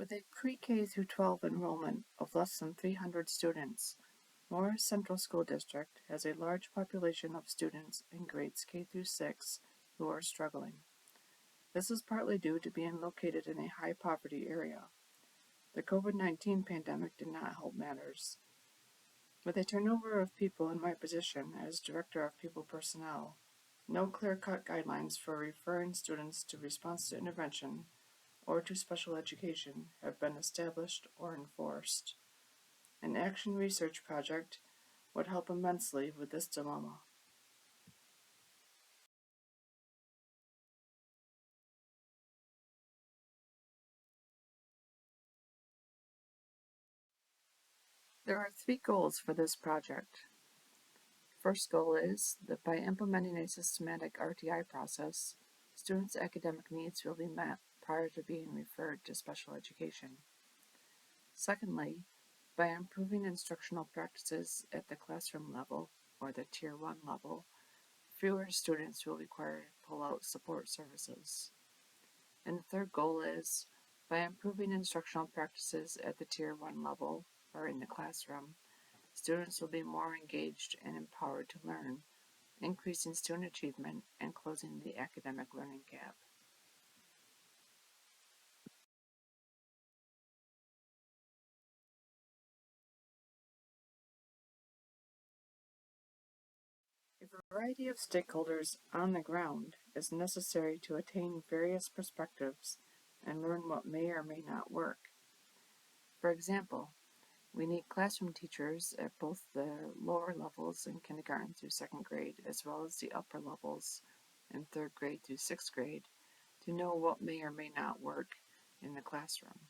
With a pre-K through 12 enrollment of less than 300 students, Morris Central School District has a large population of students in grades K through 6 who are struggling. This is partly due to being located in a high poverty area. The COVID-19 pandemic did not help matters. With a turnover of people in my position as Director of People Personnel, no clear-cut guidelines for referring students to response to intervention or to special education have been established or enforced. An action research project would help immensely with this dilemma. There are 3 goals for this project. First goal is that by implementing a systematic RTI process, students' academic needs will be met prior to being referred to special education. Secondly, by improving instructional practices at the classroom level, or the Tier 1 level, fewer students will require pull-out support services. And the third goal is, by improving instructional practices at the Tier 1 level, or in the classroom, students will be more engaged and empowered to learn, increasing student achievement and closing the academic learning gap. A variety of stakeholders on the ground is necessary to attain various perspectives and learn what may or may not work. For example, we need classroom teachers at both the lower levels in kindergarten through 2nd grade, as well as the upper levels in 3rd grade through 6th grade, to know what may or may not work in the classroom.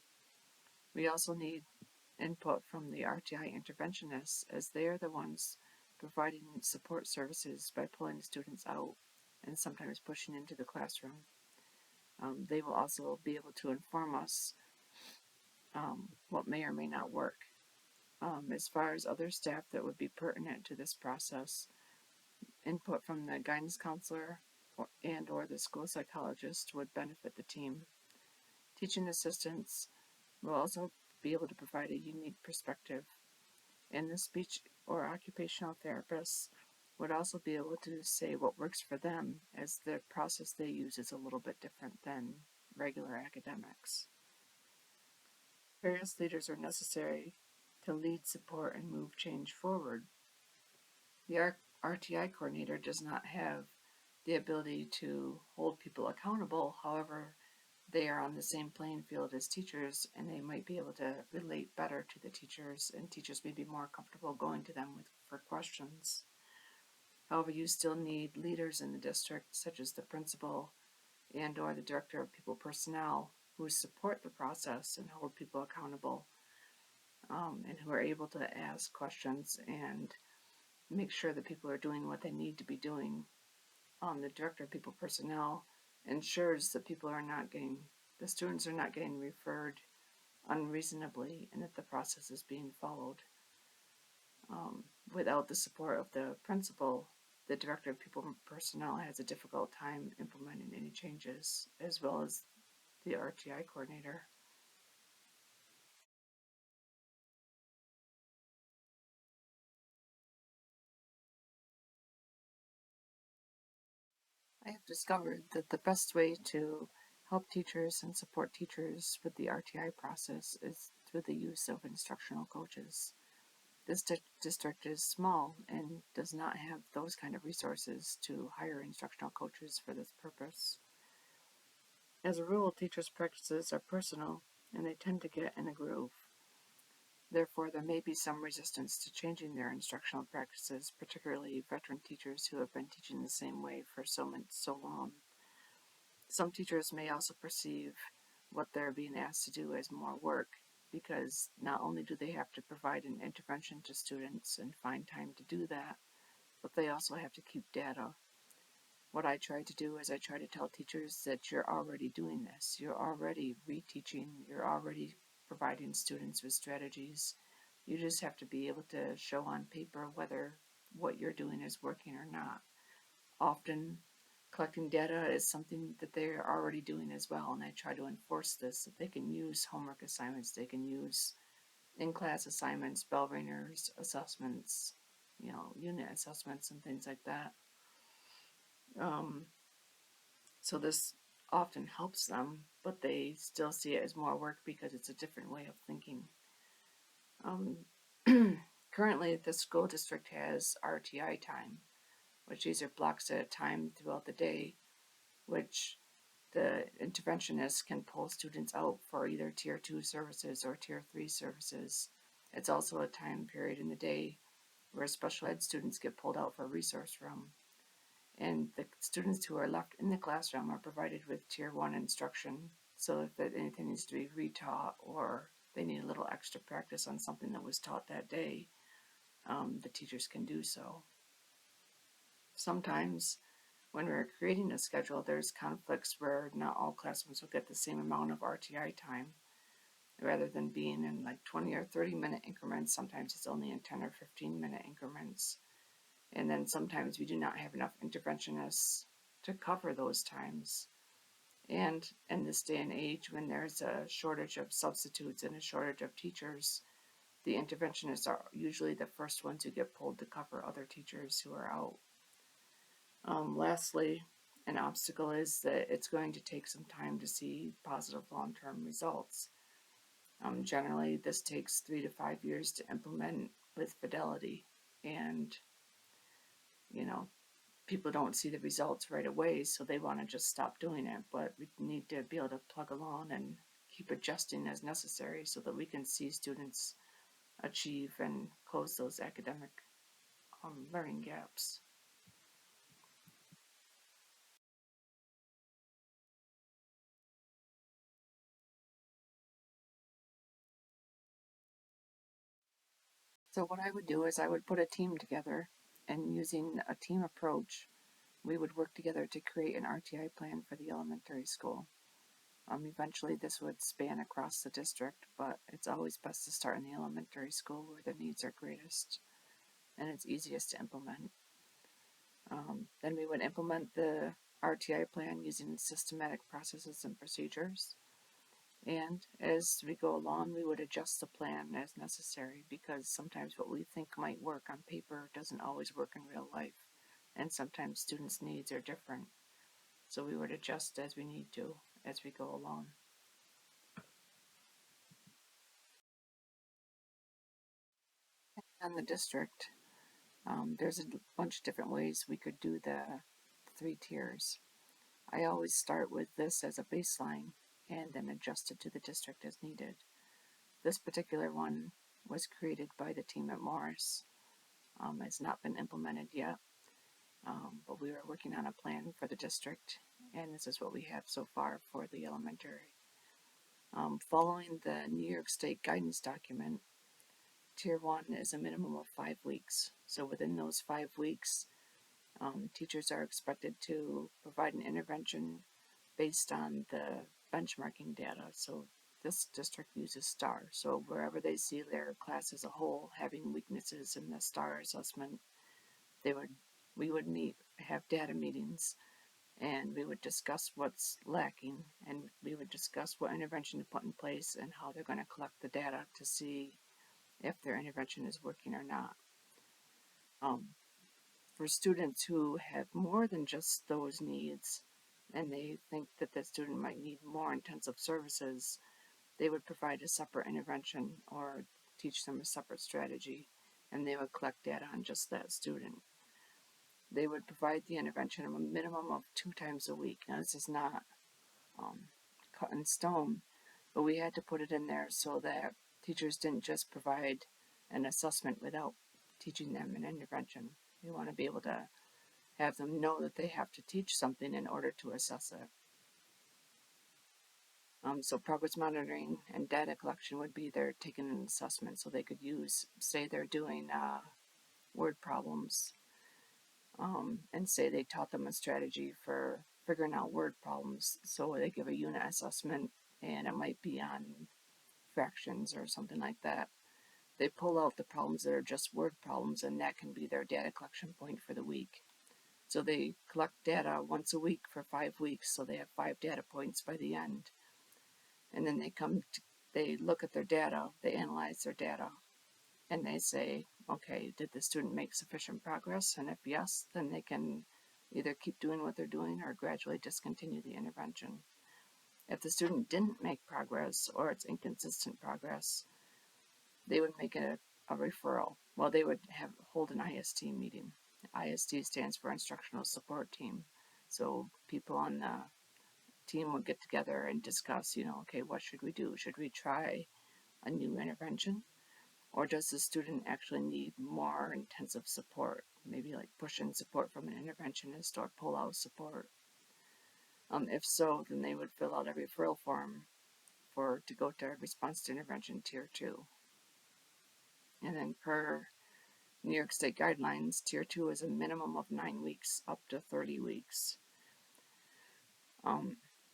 We also need input from the RTI interventionists, as they are the ones providing support services by pulling the students out and sometimes pushing into the classroom. They will also be able to inform us what may or may not work. As far as other staff that would be pertinent to this process, input from the guidance counselor or the school psychologist would benefit the team. Teaching assistants will also be able to provide a unique perspective, and the speech or occupational therapists would also be able to say what works for them, as the process they use is a little bit different than regular academics. Various leaders are necessary to lead, support, and move change forward. The RTI coordinator does not have the ability to hold people accountable. However, they are on the same playing field as teachers, and they might be able to relate better to the teachers, and teachers may be more comfortable going to them for questions. However, you still need leaders in the district, such as the principal and or the director of people personnel, who support the process and hold people accountable, and who are able to ask questions and make sure that people are doing what they need to be doing. The director of people personnel ensures that the students are not getting referred unreasonably, and that the process is being followed. Without the support of the principal, the director of people personnel has a difficult time implementing any changes, as well as the RTI coordinator. I have discovered that the best way to help teachers and support teachers with the RTI process is through the use of instructional coaches. This district is small and does not have those kind of resources to hire instructional coaches for this purpose. As a rule, teachers' practices are personal and they tend to get in a groove. Therefore, there may be some resistance to changing their instructional practices, particularly veteran teachers who have been teaching the same way for so long. Some teachers may also perceive what they're being asked to do as more work, because not only do they have to provide an intervention to students and find time to do that, but they also have to keep data. What I try to do is I try to tell teachers that you're already doing this. You're already reteaching. You're already providing students with strategies. You just have to be able to show on paper whether what you're doing is working or not. Often Collecting data is something that they're already doing as well, and I try to enforce this, that they can use homework assignments, they can use in-class assignments, bell ringers, assessments, unit assessments and things like that. Um, so this often helps them, but they still see it as more work because it's a different way of thinking. Currently, the school district has RTI time, which these are blocks at a time throughout the day, which the interventionist can pull students out for either Tier 2 services or Tier 3 services. It's also a time period in the day where special ed students get pulled out for a resource room. And the students who are left in the classroom are provided with Tier 1 instruction, so if anything needs to be retaught or they need a little extra practice on something that was taught that day, the teachers can do so. Sometimes when we're creating a schedule, there's conflicts where not all classrooms will get the same amount of RTI time. Rather than being in like 20 or 30-minute increments, sometimes it's only in 10 or 15-minute increments. And then sometimes we do not have enough interventionists to cover those times. And in this day and age, when there's a shortage of substitutes and a shortage of teachers, the interventionists are usually the first ones who get pulled to cover other teachers who are out. Lastly, an obstacle is that it's going to take some time to see positive long-term results. Generally, this takes 3 to 5 years to implement with fidelity, and people don't see the results right away, so they want to just stop doing it. But we need to be able to plug along and keep adjusting as necessary so that we can see students achieve and close those academic learning gaps. So what I would do is I would put a team together, and using a team approach, we would work together to create an RTI plan for the elementary school. Eventually this would span across the district, but it's always best to start in the elementary school where the needs are greatest and it's easiest to implement. Then we would implement the RTI plan using systematic processes and procedures. And as we go along, we would adjust the plan as necessary, because sometimes what we think might work on paper doesn't always work in real life. And sometimes students' needs are different. So we would adjust as we need to as we go along. On the district, there's a bunch of different ways we could do the 3 tiers. I always start with this as a baseline and then adjust it to the district as needed. This particular one was created by the team at Morris. It's not been implemented yet, but we were working on a plan for the district, and this is what we have so far for the elementary. Following the New York State guidance document, Tier 1 is a minimum of 5 weeks. So within those 5 weeks, teachers are expected to provide an intervention based on the benchmarking data. So this district uses STAR. So wherever they see their class as a whole having weaknesses in the STAR assessment, we would have data meetings, and we would discuss what's lacking, and we would discuss what intervention to put in place and how they're going to collect the data to see if their intervention is working or not. For students who have more than just those needs, and they think that the student might need more intensive services, they would provide a separate intervention or teach them a separate strategy, and they would collect data on just that student. They would provide the intervention a minimum of 2 times a week. Now, this is not cut in stone, but we had to put it in there so that teachers didn't just provide an assessment without teaching them an intervention. We want to be able to have them know that they have to teach something in order to assess it. So progress monitoring and data collection would be they're taking an assessment, so they could use, say they're doing word problems, and say they taught them a strategy for figuring out word problems. So they give a unit assessment, and it might be on fractions or something like that. They pull out the problems that are just word problems, and that can be their data collection point for the week. So they collect data once a week for 5 weeks, so they have 5 data points by the end. And then they look at their data, they analyze their data, and they say, okay, did the student make sufficient progress? And if yes, then they can either keep doing what they're doing or gradually discontinue the intervention. If the student didn't make progress or it's inconsistent progress, they would make a referral. Well, they would hold an IST meeting. IST stands for Instructional Support Team. So people on the team would get together and discuss, okay, what should we do? Should we try a new intervention? Or does the student actually need more intensive support? Maybe like push-in support from an interventionist or pull-out support. If so, then they would fill out a referral form to go to response to intervention tier 2. And then per New York State guidelines, tier 2 is a minimum of 9 weeks up to 30 weeks.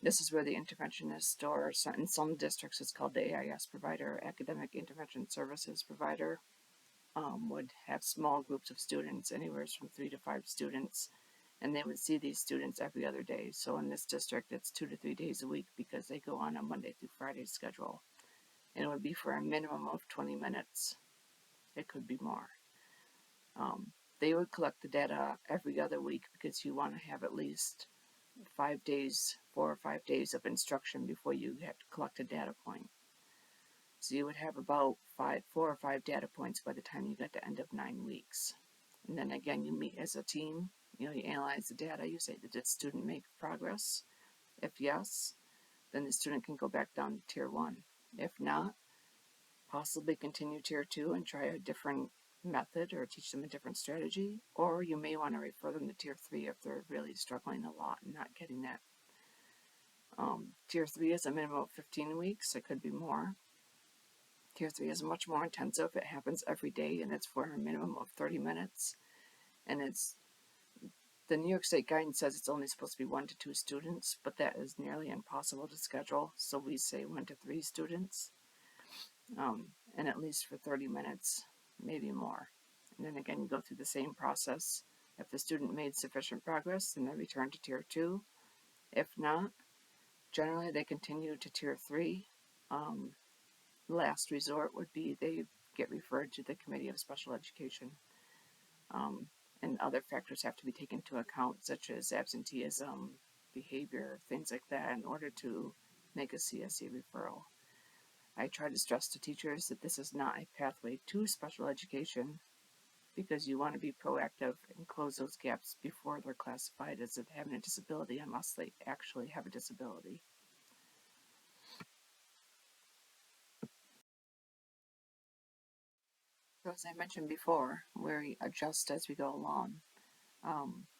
This is where the interventionist, or in some districts it's called the AIS provider, Academic Intervention Services Provider, would have small groups of students, anywhere from 3 to 5 students, and they would see these students every other day. So in this district, it's 2 to 3 days a week because they go on a Monday through Friday schedule. And it would be for a minimum of 20 minutes. It could be more. They would collect the data every other week because you want to have at least 4 or 5 days of instruction before you have to collect a data point. So you would have about 4 or 5 data points by the time you get to end of 9 weeks. And then again, you meet as a team. You analyze the data. You say, did the student make progress? If yes, then the student can go back down to tier 1. If not, possibly continue tier 2 and try a different method or teach them a different strategy. Or you may want to refer them to tier 3 if they're really struggling a lot and not getting that. Tier 3 is a minimum of 15 weeks. It could be more. Tier 3 is much more intensive. It happens every day, and it's for a minimum of 30 minutes. And the New York State guidance says it's only supposed to be 1 to 2 students, but that is nearly impossible to schedule. So we say 1 to 3 students, and at least for 30 minutes, maybe more. And then again, you go through the same process. If the student made sufficient progress, then they return to tier 2. If not, generally they continue to tier 3. Last resort would be they get referred to the Committee of Special Education. And other factors have to be taken into account, such as absenteeism, behavior, things like that, in order to make a CSE referral. I try to stress to teachers that this is not a pathway to special education, because you want to be proactive and close those gaps before they're classified as having a disability, unless they actually have a disability. So as I mentioned before, we adjust as we go along.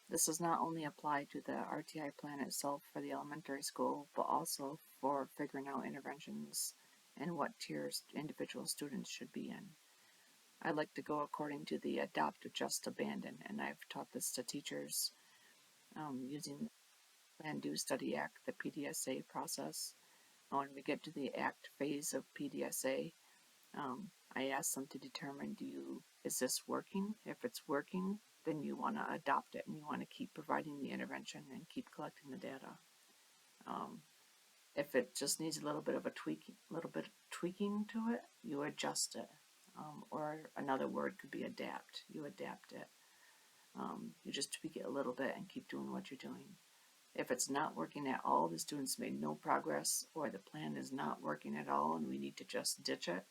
This does not only apply to the RTI plan itself for the elementary school, but also for figuring out interventions and what tiers individual students should be in. I like to go according to the adopt, adjust, abandon, and I've taught this to teachers using the Plan, Do, Study, Act, the PDSA process. When we get to the ACT phase of PDSA, I ask them to determine, is this working? If it's working, then you want to adopt it and you want to keep providing the intervention and keep collecting the data. If it just needs a little bit of tweaking to it, you adjust it. Or another word could be adapt. You adapt it. You just tweak it a little bit and keep doing what you're doing. If it's not working at all, the students made no progress, or the plan is not working at all and we need to just ditch it,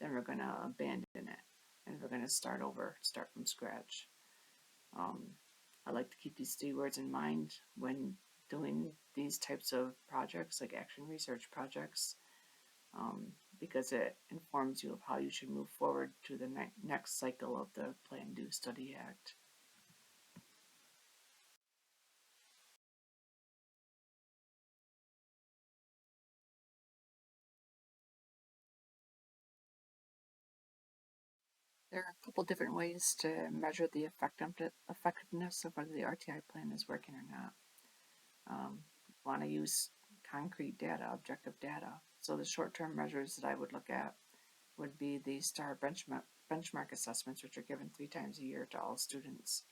then we're going to abandon it and we're going to start from scratch. I like to keep these 3 words in mind when doing these types of projects, like action research projects, because it informs you of how you should move forward to the next cycle of the Plan, Do, Study, Act. There are a couple different ways to measure the effectiveness of whether the RTI plan is working or not. Want to use concrete data, objective data. So the short-term measures that I would look at would be the STAR benchmark assessments, which are given 3 times a year to all students.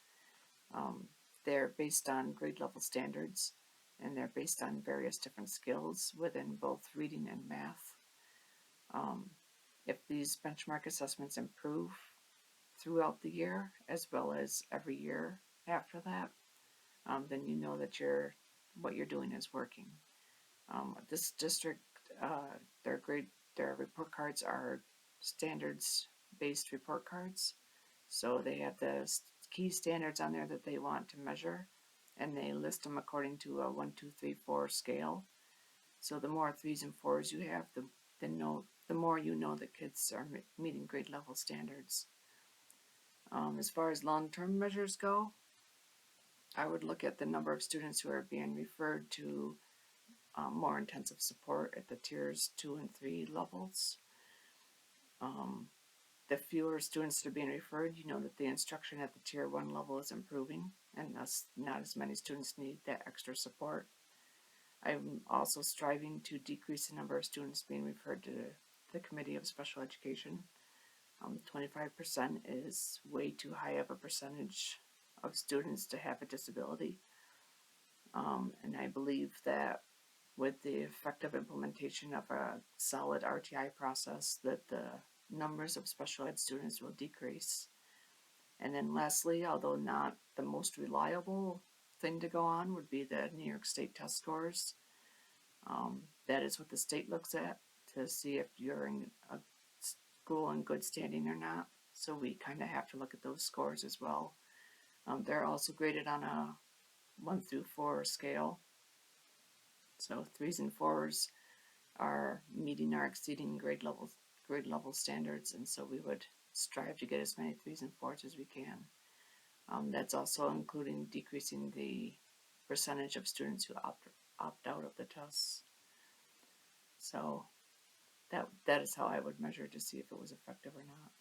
they're based on grade level standards, and they're based on various different skills within both reading and math. If these benchmark assessments improve throughout the year, as well as every year after that, then you know that what you're doing is working. This district, their report cards are standards-based report cards, so they have the key standards on there that they want to measure, and they list them according to a 1, 2, 3, 4 scale. So the more 3s and 4s you have, the more you know that kids are meeting grade level standards. As far as long-term measures go, I would look at the number of students who are being referred to more intensive support at the tiers 2 and 3 levels. The fewer students that are being referred, you know that the instruction at the tier 1 level is improving, and thus not as many students need that extra support. I'm also striving to decrease the number of students being referred to the Committee of Special Education. 25% is way too high of a percentage of students to have a disability. And I believe that with the effective implementation of a solid RTI process, that the numbers of special ed students will decrease. And then lastly, although not the most reliable thing to go on, would be the New York State test scores. That is what the state looks at to see if you're in a school in good standing or not. So we kind of have to look at those scores as well. They're also graded on a 1 through 4 scale. So 3s and 4s are meeting or exceeding grade level standards, and so we would strive to get as many 3s and 4s as we can. That's also including decreasing the percentage of students who opt out of the tests. So that is how I would measure to see if it was effective or not.